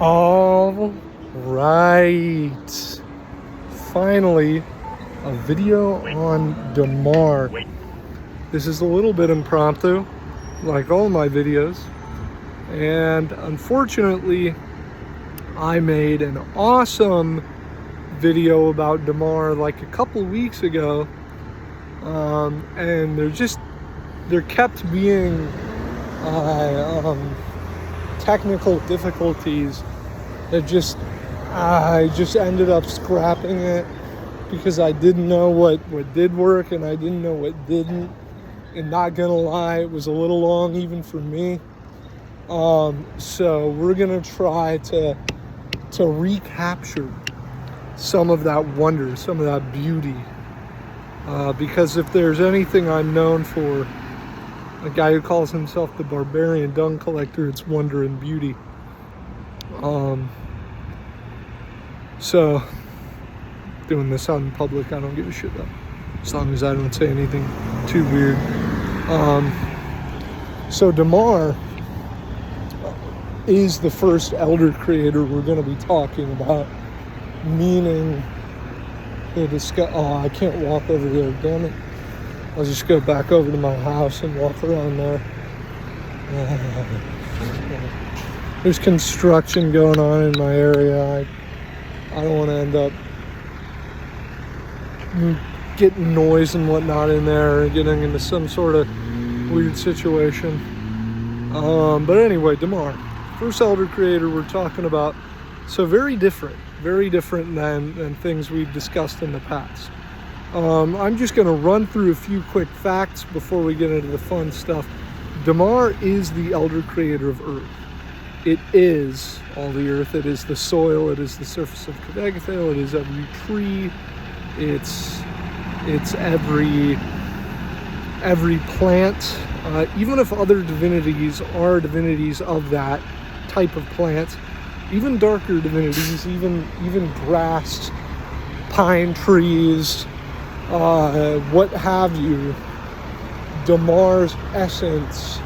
All right. Finally, a video on Demar. This is a little bit impromptu, like all my videos. And unfortunately, I made an awesome video about Demar like a couple weeks ago. And there kept being technical difficulties that I just ended up scrapping it because I didn't know what did work and I didn't know what didn't. And not gonna lie, it was a little long even for me. So we're gonna try to recapture some of that wonder, some of that beauty. Because if there's anything I'm known for, a guy who calls himself the barbarian dung collector, it's wonder and beauty. So doing this out in public, I don't give a shit though, as long as I don't say anything too weird. So Demar is the first elder creator we're going to be talking about, meaning I can't walk over there, damn it. I'll just go back over to my house and walk around there. There's construction going on in my area. I don't want to end up getting noise and whatnot in there or getting into some sort of weird situation. But anyway, Demar, first elder creator we're talking about. So very different than things we've discussed in the past. I'm just going to run through a few quick facts before we get into the fun stuff. Demar is the elder creator of Earth. It is all the earth. It is the soil. It is the surface of Quebec-Vale. It is every tree. It's every plant. Even if other divinities are divinities of that type of plant, even darker divinities, even grass, pine trees, what have you, Demar's essence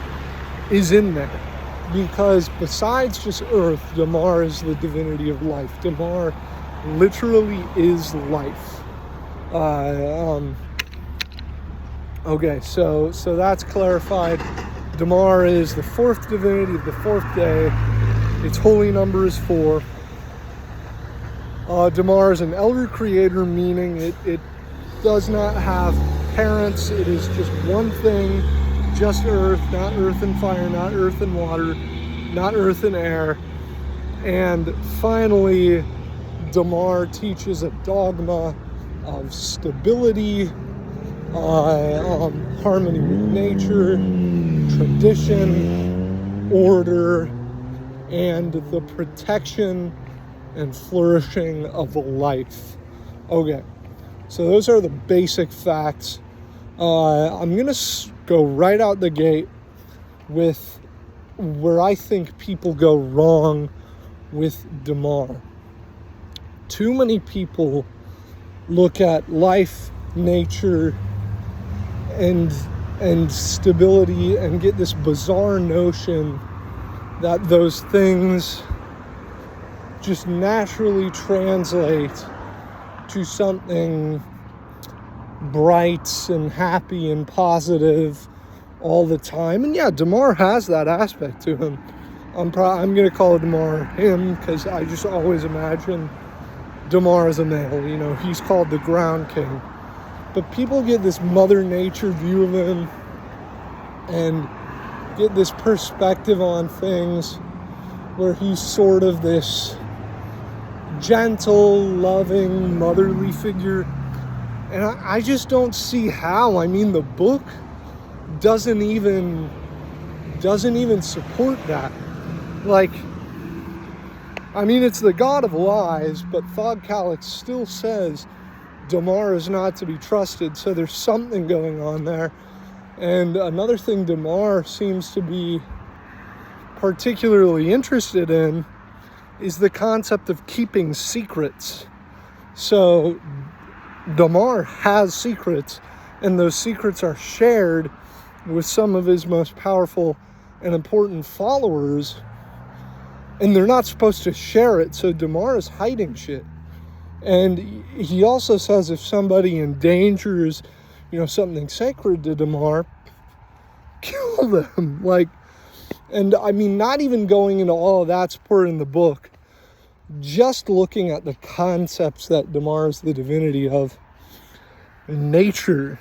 is in there. Because besides just earth, Demar is the divinity of life. Demar literally is life. Okay, so that's clarified. Demar is the fourth divinity of the fourth day. Its holy number is 4. Demar is an elder creator, meaning it does not have parents. It is just one thing, just earth, not earth and fire, not earth and water, not earth and air. And finally, Demar teaches a dogma of stability, harmony with nature, tradition, order, and the protection and flourishing of life. Okay, so those are the basic facts. I'm going to go right out the gate with where I think people go wrong with Demar. Too many people look at life, nature, and stability and get this bizarre notion that those things just naturally translate to something bright and happy and positive all the time. And yeah, Demar has that aspect to him. I'm going to call Demar him because I just always imagine Demar as a male. You know, he's called the ground king. But people get this Mother Nature view of him and get this perspective on things where he's sort of this gentle, loving, motherly figure. And I just don't see how. I mean, the book doesn't even support that. Like, I mean, it's the god of lies, but Thog Calyx still says Demar is not to be trusted, so there's something going on there. And another thing Demar seems to be particularly interested in is the concept of keeping secrets. So Demar has secrets, and those secrets are shared with some of his most powerful and important followers. and they're not supposed to share it, so Demar is hiding shit. And he also says if somebody endangers, something sacred to Demar, kill them. And I mean, not even going into all of that support in the book, just looking at the concepts that Demar is the divinity of. Nature.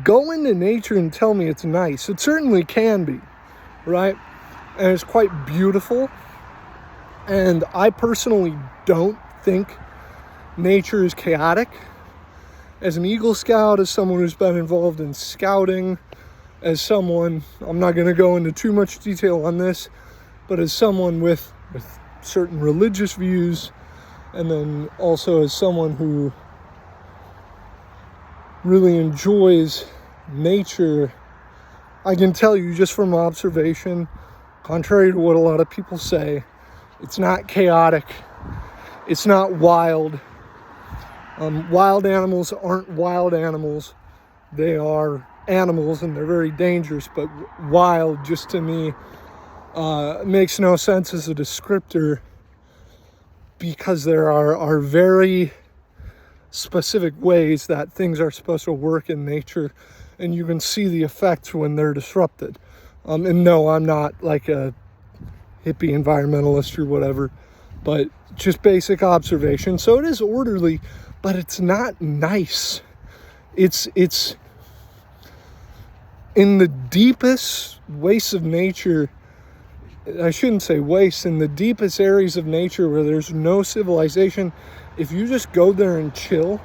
Go into nature and tell me it's nice. It certainly can be, right? And it's quite beautiful. And I personally don't think nature is chaotic. As an Eagle Scout, as someone who's been involved in scouting, as someone, I'm not going to go into too much detail on this, but as someone with certain religious views, and then also as someone who really enjoys nature, I can tell you just from observation, contrary to what a lot of people say, it's not chaotic, it's not wild. Wild animals aren't wild animals. They are animals and they're very dangerous, but wild just to me makes no sense as a descriptor, because there are very specific ways that things are supposed to work in nature, and you can see the effects when they're disrupted. And no, I'm not like a hippie environmentalist or whatever, but just basic observation. So it is orderly, but it's not nice. It's in the deepest wastes of nature. I shouldn't say waste, in the deepest areas of nature where there's no civilization, if you just go there and chill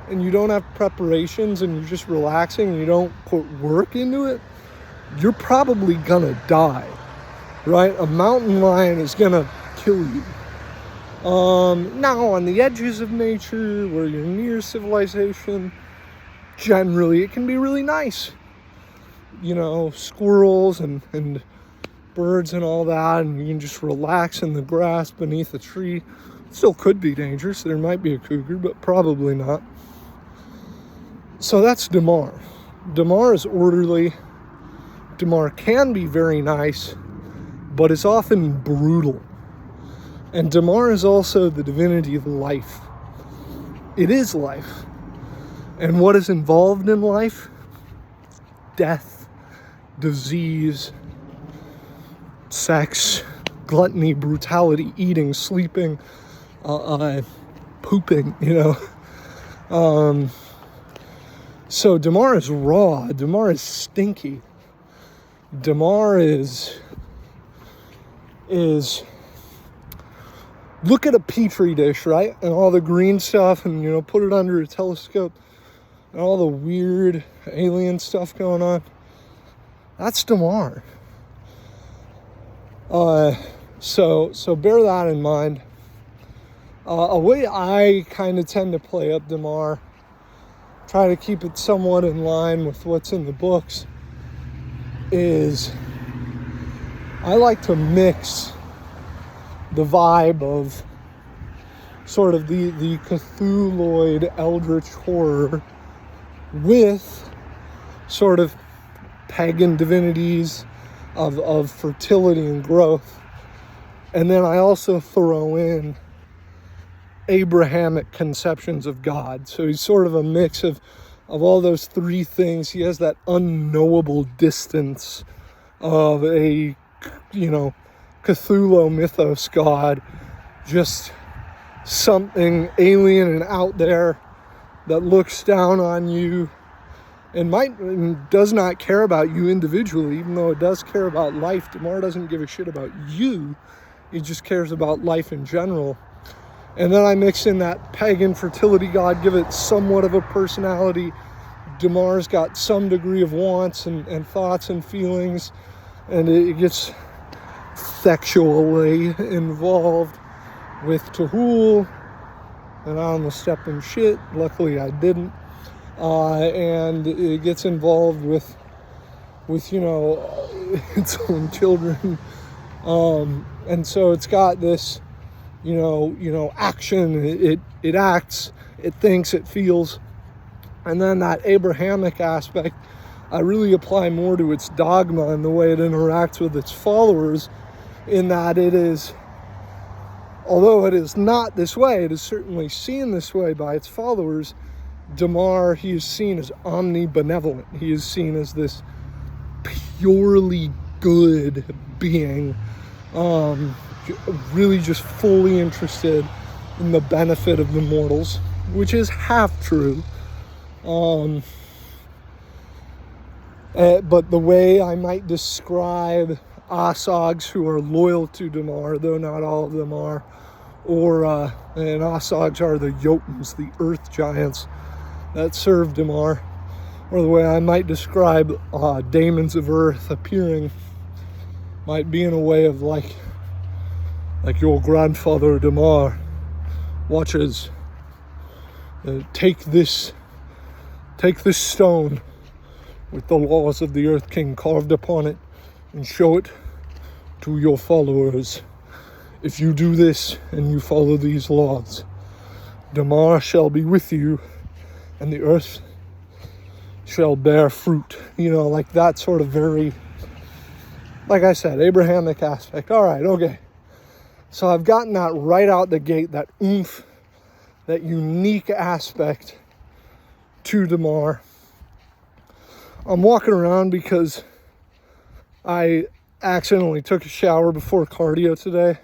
and you don't have preparations and you're just relaxing and you don't put work into it, you're probably gonna die, right? A mountain lion is gonna kill you. Now on the edges of nature where you're near civilization, generally it can be really nice. Squirrels and birds and all that, and you can just relax in the grass beneath a tree. Still could be dangerous. There might be a cougar, but probably not. So that's Demar. Demar is orderly. Demar can be very nice, but is often brutal. And Demar is also the divinity of life. It is life. And what is involved in life? Death, disease, sex, gluttony, brutality, eating, sleeping, pooping, So Demar is raw. Demar is stinky. Demar is look at a petri dish, right? And all the green stuff, and put it under a telescope, and all the weird alien stuff going on. That's Demar. So bear that in mind. A way I kind of tend to play up Demar, try to keep it somewhat in line with what's in the books, is I like to mix the vibe of sort of the Cthulhuoid eldritch horror with sort of pagan divinities of fertility and growth. And then I also throw in Abrahamic conceptions of God. So he's sort of a mix of all those three things. He has that unknowable distance of a, Cthulhu mythos God, just something alien and out there that looks down on you and does not care about you individually, even though it does care about life. Demar doesn't give a shit about you. He just cares about life in general. And then I mix in that pagan fertility god, give it somewhat of a personality. Demar's got some degree of wants and thoughts and feelings, and it gets sexually involved with Tahul, and I almost stepped in shit. Luckily I didn't. And it gets involved with its own children. And so it's got this, action. It acts, it thinks, it feels. And then that Abrahamic aspect, I really apply more to its dogma and the way it interacts with its followers, in that it is, although it is not this way, it is certainly seen this way by its followers. Demar, he is seen as omnibenevolent. He is seen as this purely good being, really just fully interested in the benefit of the mortals, which is half true. But the way I might describe Osags who are loyal to Demar, though not all of them are, and Osags are the Jotuns, the earth giants that serve Demar, or the way I might describe daemons of earth appearing might be in a way of like your grandfather Demar watches. Take this stone with the laws of the Earth King carved upon it and show it to your followers. If you do this and you follow these laws, Demar shall be with you and the earth shall bear fruit. Like that sort of very, like I said, Abrahamic aspect. All right, okay. So I've gotten that right out the gate, that oomph, that unique aspect to Demar. I'm walking around because I accidentally took a shower before cardio today,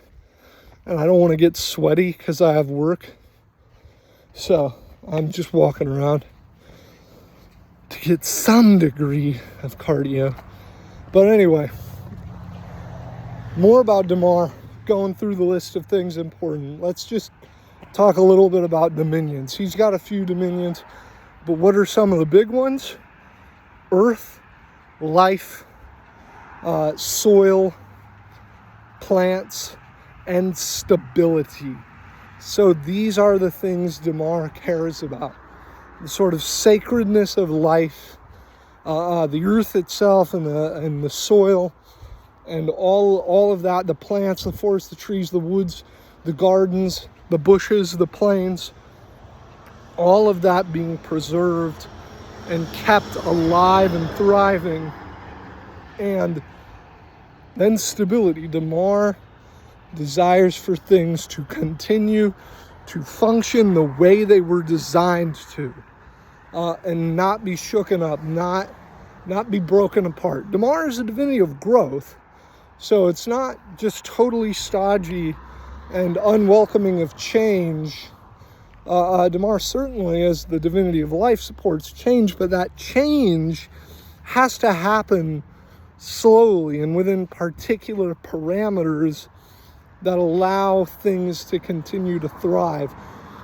and I don't want to get sweaty because I have work. So I'm just walking around to get some degree of cardio. But anyway, more about Demar, going through the list of things important. Let's just talk a little bit about dominions. He's got a few dominions, but what are some of the big ones? Earth, life, soil, plants, and stability. So these are the things Demar cares about. The sort of sacredness of life, the earth itself and the soil, and all of that, the plants, the forests, the trees, the woods, the gardens, the bushes, the plains, all of that being preserved and kept alive and thriving. And then stability. Demar desires for things to continue to function the way they were designed to, and not be shooken up, not be broken apart. Demar is a divinity of growth, so it's not just totally stodgy and unwelcoming of change. Demar certainly, as the divinity of life, supports change, but that change has to happen slowly and within particular parameters that allow things to continue to thrive.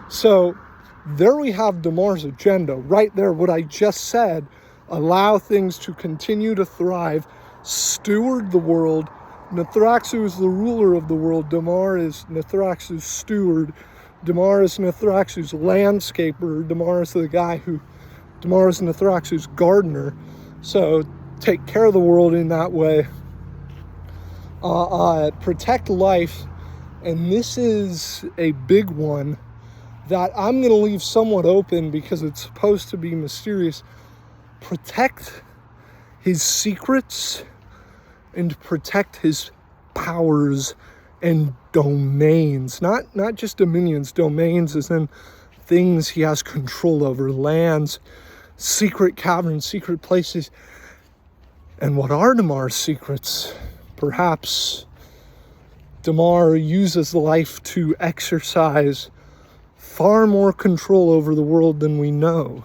So there we have Demar's agenda right there. What I just said, allow things to continue to thrive, steward the world. Nithraxu is the ruler of the world. Demar is Nithraxu's steward. Demar is Nithraxu's landscaper. Demar is Nithraxu's gardener. So take care of the world in that way. Protect life. And this is a big one that I'm going to leave somewhat open because it's supposed to be mysterious. Protect his secrets and protect his powers and domains. Not just dominions. Domains as in things he has control over. Lands, secret caverns, secret places. And what are Demar's secrets? Perhaps Demar uses life to exercise far more control over the world than we know.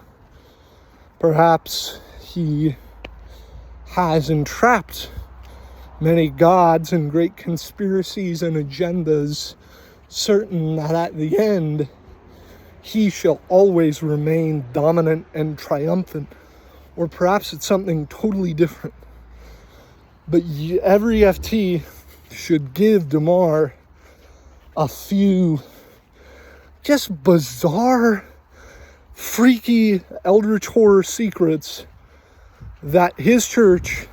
Perhaps he has entrapped many gods and great conspiracies and agendas, certain that at the end he shall always remain dominant and triumphant. Or perhaps it's something totally different. But every FT should give Demar a few just bizarre, freaky, eldritch horror secrets that his church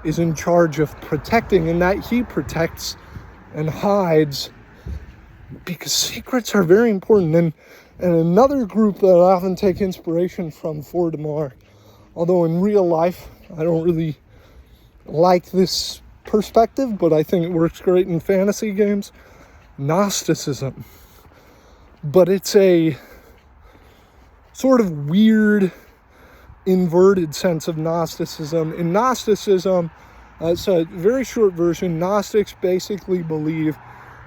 is in charge of protecting, and that he protects and hides, because secrets are very important. And another group that I often take inspiration from for Demar, although in real life I don't really like this perspective, but I think it works great in fantasy games. Gnosticism. But it's a sort of weird, inverted sense of Gnosticism. In Gnosticism, it's a very short version. Gnostics basically believe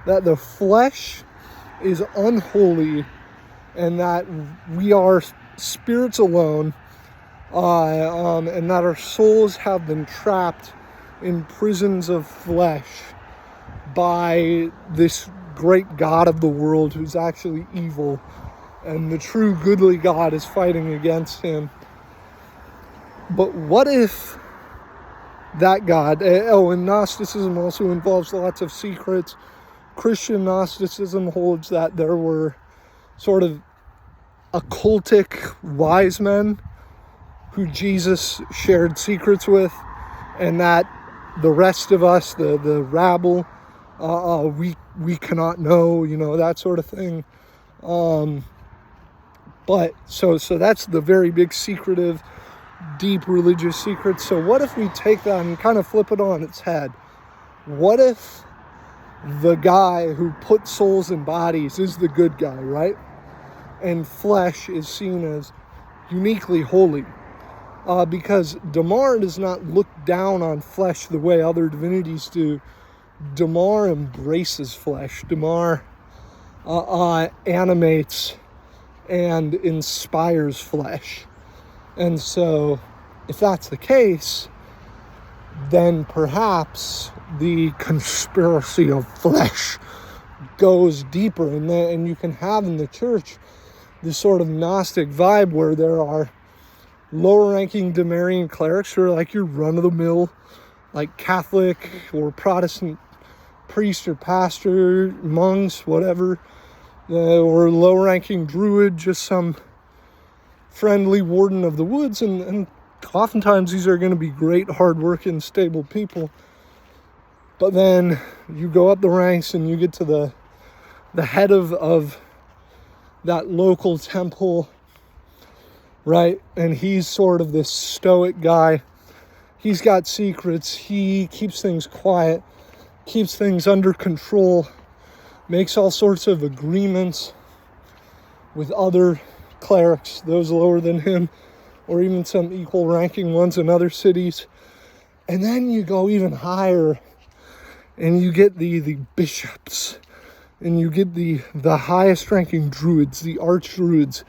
that the flesh is unholy and that we are spirits alone, and that our souls have been trapped in prisons of flesh by this great God of the world who's actually evil, and the true goodly God is fighting against him. But what if that God, and Gnosticism also involves lots of secrets. Christian Gnosticism holds that there were sort of occultic wise men who Jesus shared secrets with, and that the rest of us, the rabble, we cannot know, that sort of thing. But so that's the very big secretive, deep religious secret. So what if we take that and kind of flip it on its head? What if the guy who put souls in bodies is the good guy, right? And flesh is seen as uniquely holy. Because Demar does not look down on flesh the way other divinities do. Demar embraces flesh. Demar animates and inspires flesh. And so, if that's the case, then perhaps the conspiracy of flesh goes deeper, and you can have in the church this sort of Gnostic vibe where there are lower-ranking Demarian clerics who are like your run-of-the-mill, like Catholic or Protestant priest or pastor, monks, whatever, or low-ranking druid, just some friendly warden of the woods, and oftentimes these are going to be great, hard-working, stable people. But then you go up the ranks and you get to the head of that local temple, right? And he's sort of this stoic guy. He's got secrets. He keeps things quiet, keeps things under control, makes all sorts of agreements with other clerics, those lower than him, or even some equal ranking ones in other cities. And then you go even higher and you get the bishops, and you get the highest ranking druids, the archdruids.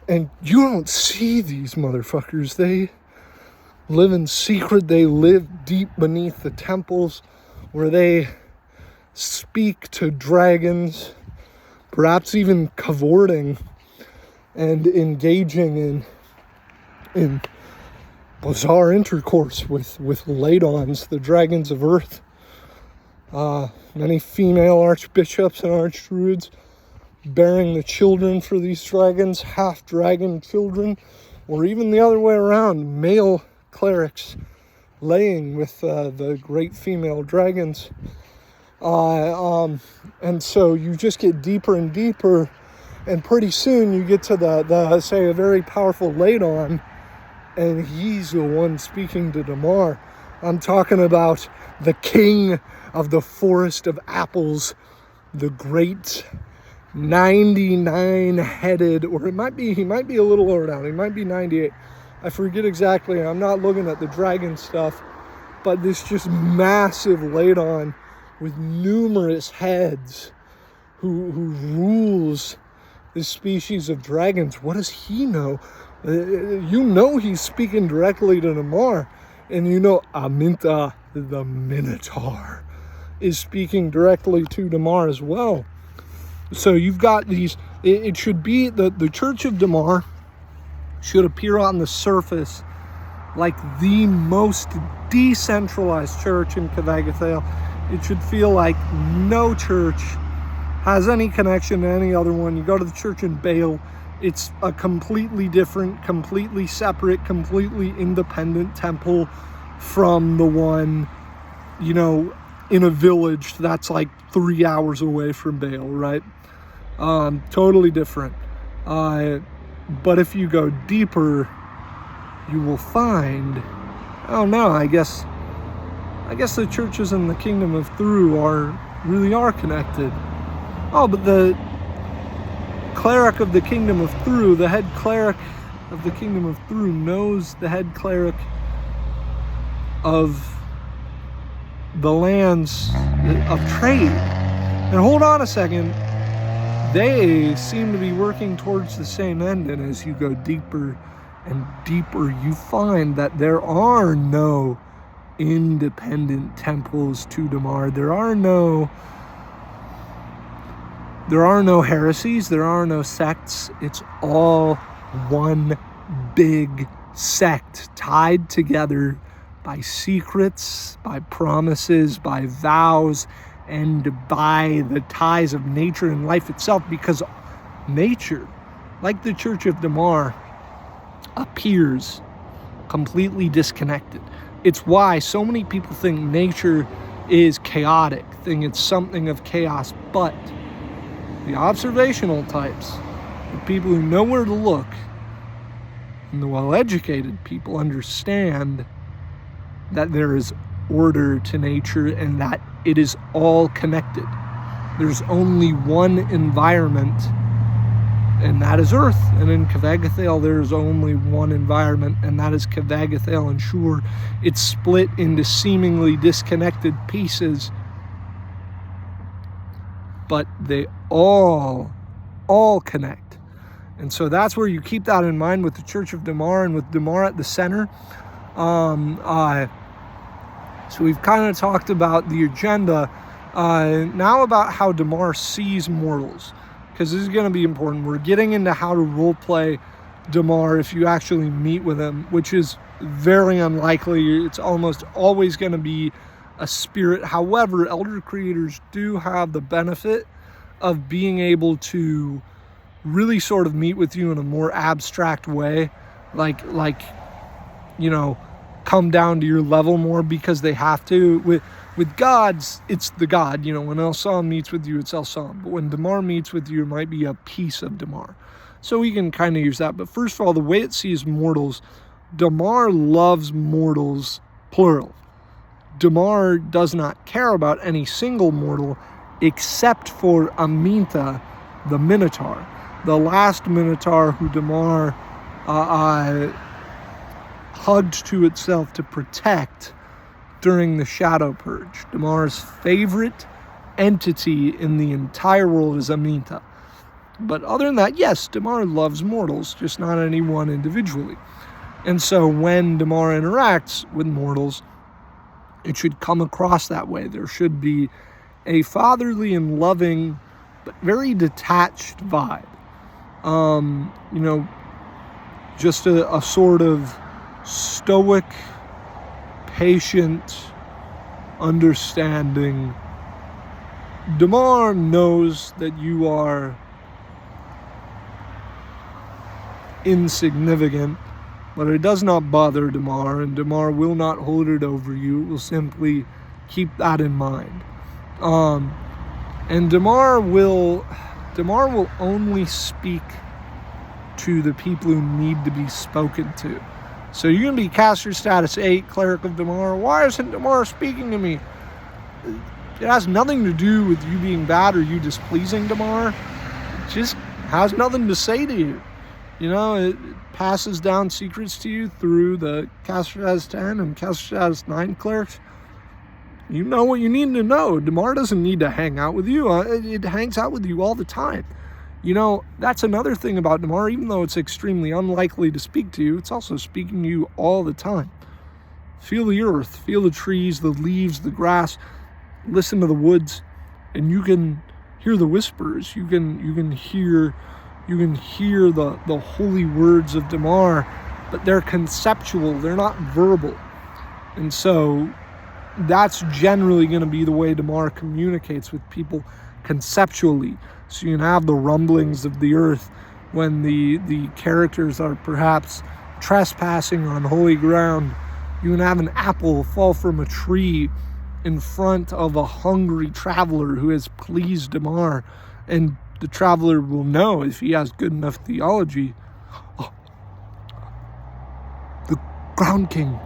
And you don't see these motherfuckers. They live in secret. They live deep beneath the temples where they speak to dragons, perhaps even cavorting and engaging in bizarre intercourse with Ladons, the dragons of earth. Many female archbishops and archdruids bearing the children for these dragons, half-dragon children, or even the other way around, male clerics laying with the great female dragons. And so you just get deeper and deeper, and pretty soon you get to the say, a very powerful Ladon, and he's the one speaking to Demar. I'm talking about the king of the forest of apples, the great 99-headed, or he might be a little lower down. He might be 98. I forget exactly. I'm not looking at the dragon stuff, but this just massive Ladon with numerous heads who rules this species of dragons. What does he know? He's speaking directly to Demar, and Aminta, the Minotaur, is speaking directly to Demar as well. So you've got these, it should be, the Church of Demar should appear on the surface like the most decentralized church in Cavagathail. It should feel like no church has any connection to any other one. You go to the church in Bale, it's a completely different, completely separate, completely independent temple from the one, in a village that's like 3 hours away from Bale, right? Totally different. But if you go deeper, you will find, I guess I guess the churches in the kingdom of Thru really are connected. Oh, but the cleric of the kingdom of Thru, the head cleric of the kingdom of Thru, knows the head cleric of the lands of trade. And hold on a second, they seem to be working towards the same end, and as you go deeper and deeper, you find that there are no independent temples to Demar. There are no heresies, there are no sects. It's all one big sect tied together by secrets, by promises, by vows, and by the ties of nature and life itself, because nature, like the Church of Demar, appears completely disconnected. It's why so many people think nature is chaotic, think it's something of chaos, but the observational types, the people who know where to look, and the well-educated people understand that there is order to nature and that it is all connected. There's only one environment, and that is Earth. And in Kvegathel, there is only one environment, and that is Kvegathel. And sure, it's split into seemingly disconnected pieces, but they all connect. And so that's where you keep that in mind with the Church of Demar and with Demar at the center. So we've kind of talked about the agenda. Now about how Demar sees mortals, because this is going to be important. We're getting into how to roleplay Demar if you actually meet with him, which is very unlikely. It's almost always going to be a spirit. However, elder creators do have the benefit of being able to really sort of meet with you in a more abstract way, like come down to your level more, because they have to. With gods, it's the god. When El Sam meets with you, it's El Sam. But when Demar meets with you, it might be a piece of Demar. So we can kind of use that. But first of all, the way it sees mortals, Demar loves mortals, plural. Demar does not care about any single mortal except for Aminta, the Minotaur. The last Minotaur who Demar hugged to itself to protect during the Shadow Purge. Demar's favorite entity in the entire world is Aminta. But other than that, yes, Demar loves mortals, just not any one individually. And so when Demar interacts with mortals, it should come across that way. There should be a fatherly and loving, but very detached vibe. Just a sort of stoic, patient, understanding. Demar knows that you are insignificant, but it does not bother Demar, and Demar will not hold it over you. It will simply keep that in mind. And Demar will only speak to the people who need to be spoken to. So you're going to be caster status 8, Cleric of Demar. Why isn't Demar speaking to me? It has nothing to do with you being bad or you displeasing Demar. It just has nothing to say to you. It passes down secrets to you through the caster status 10 and caster status 9 clerics. You know what you need to know. Demar doesn't need to hang out with you. It hangs out with you all the time. That's another thing about Demar. Even though it's extremely unlikely to speak to you, it's also speaking to you all the time. Feel the earth, feel the trees, the leaves, the grass, listen to the woods, and you can hear the whispers. You can hear the holy words of Demar, but they're conceptual, they're not verbal. And so that's generally going to be the way Demar communicates with people, conceptually. So you can have the rumblings of the earth when the characters are perhaps trespassing on holy ground. You can have an apple fall from a tree in front of a hungry traveler who has pleased Demar, and the traveler will know, if he has good enough theology, the Ground King,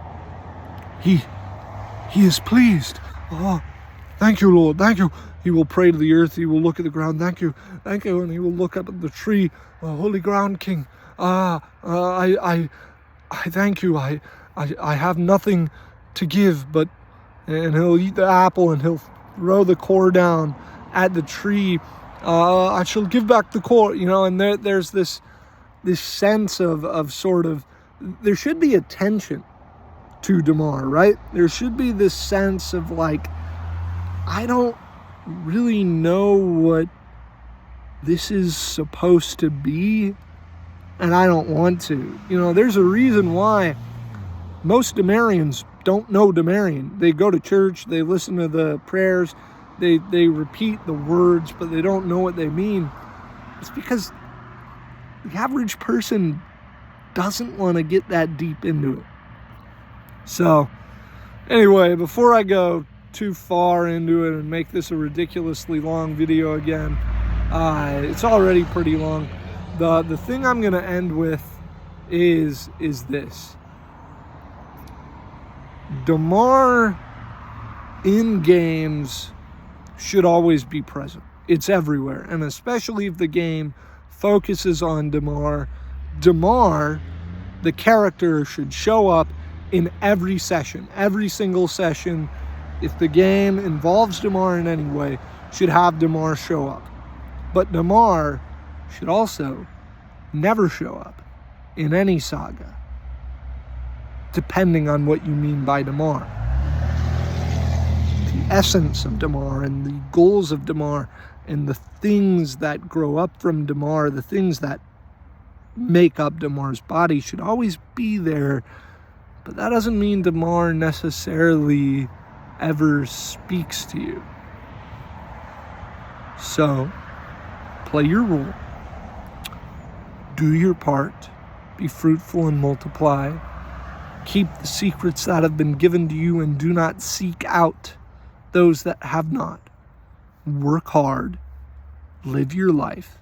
he He is pleased. Oh, thank you, Lord. Thank you. He will pray to the earth. He will look at the ground. Thank you. Thank you. And he will look up at the tree. Oh, holy ground king. I thank you. I have nothing to give, but, and he'll eat the apple and he'll throw the core down at the tree. I shall give back the core, and there's this sense of sort of, there should be a tension to Demar, right? There should be this sense of like, I don't really know what this is supposed to be, and I don't want to. There's a reason why most Demarians don't know Demarian. They go to church, they listen to the prayers, they repeat the words, but they don't know what they mean. It's because the average person doesn't want to get that deep into it. So, anyway, before I go too far into it and make this a ridiculously long video again, it's already pretty long. The thing I'm going to end with is this. Demar in games should always be present. It's everywhere, and especially if the game focuses on Demar. Demar, the character, should show up in every session. Every single session, if the game involves Demar in any way, should have Demar show up. But Demar should also never show up in any saga, depending on what you mean by Demar. The essence of Demar and the goals of Demar and the things that grow up from Demar, the things that make up Demar's body should always be there. But that doesn't mean Demar necessarily ever speaks to you. So, play your role. Do your part. Be fruitful and multiply. Keep the secrets that have been given to you and do not seek out those that have not. Work hard. Live your life.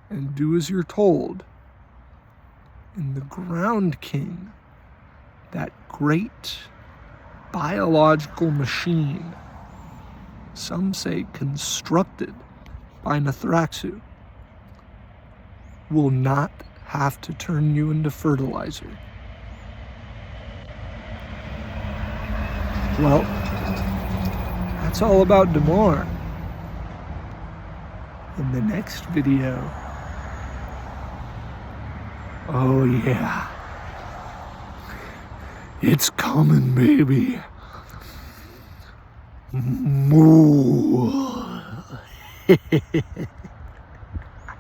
And do as you're told. And the Ground King, that great biological machine, some say constructed by Nithraxu, will not have to turn you into fertilizer. Well, that's all about Demar. In the next video, oh yeah, it's coming, baby. Moo.